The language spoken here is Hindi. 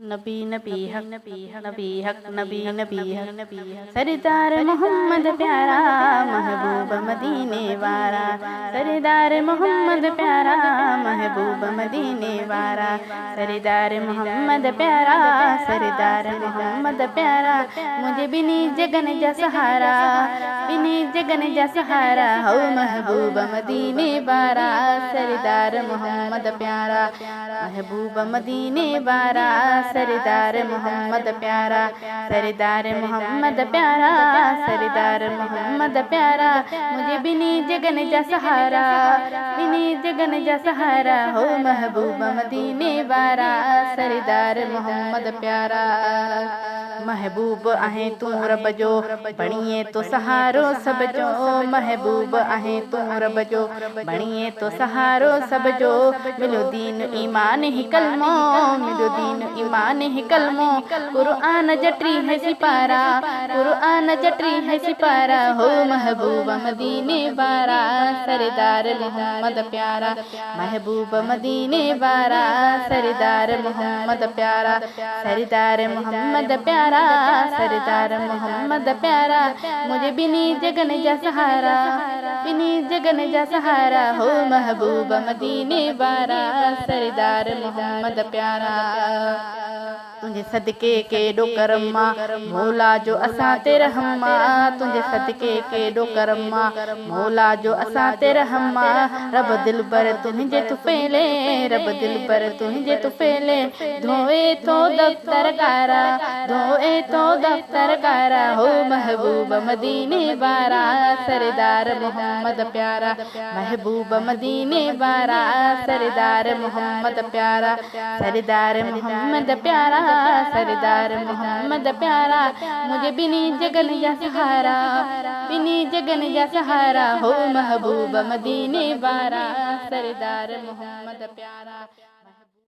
नबी नबी हक नबी हक नबी नबी हक सरदार मोहम्मद प्यारा महबूब मदीने वारा। सरदार मोहम्मद प्यारा महबूब मदीने वारा। सरदार मोहम्मद प्यारा सरदार मोहम्मद प्यारा। मुझे बिनी जगन जा सहारा बिनी जगन जा सहारा हो महबूब मदीने वारा। सरदार मोहम्मद प्यारा महबूब मदीने वारा। सरदार मोहम्मद प्यारा सरदार मोहम्मद प्यारा सरदार मोहम्मद प्यारा। मुझे बिनी जगन जा सहारा बिनी जगन जा सहारा हो महबूब मदीने वारा। सरदार मोहम्मद प्यारा महबूब आहे तू रब जो बणिए तो सहारो सब जो। महबूब आहे तू रब जो बणिए तो सहारो सब जो। मिलो दीन ईमान ही कलमो मिलो दीन ईमान ही कलमो। कुरआन जटरी है सिपारा कुरआन जटरी है सिपारा हो महबूब मदीने वारा। सरदार मोहम्मद प्यारा महबूब मदीने वारा। सरदार मोहम्मद प्यारा सरदार मोहम्मद प्यारा सरदार मोहम्मद प्यारा। मुझे बिनी जगन जा सहारा बिनी जगन जा सहारा हो महबूब मदीने वारा। सरदार मोहम्मद प्यारा तुझे सदके के डोकरमा मौला जो असां ते रहमा। तुझे सदके के डोकरमा मौला जो असां ते रहमा। रब दिल पर तुझे तू पहले रब दिल पर तुझे तू पहले। धोए तो दफ्तर कारा धोए तो दफ्तर कारा हो महबूब मदीने वारा। सरदार मोहम्मद प्यारा महबूब मदीने वारा। सरदार मोहम्मद प्यारा सरदार मोहम्मद प्यारा सरदार मोहम्मद प्यारा। मुझे बिनी जगन जा सहारा बिनी जगन जा सहारा हो महबूब मदीने वारा। सरदार मोहम्मद प्यारा।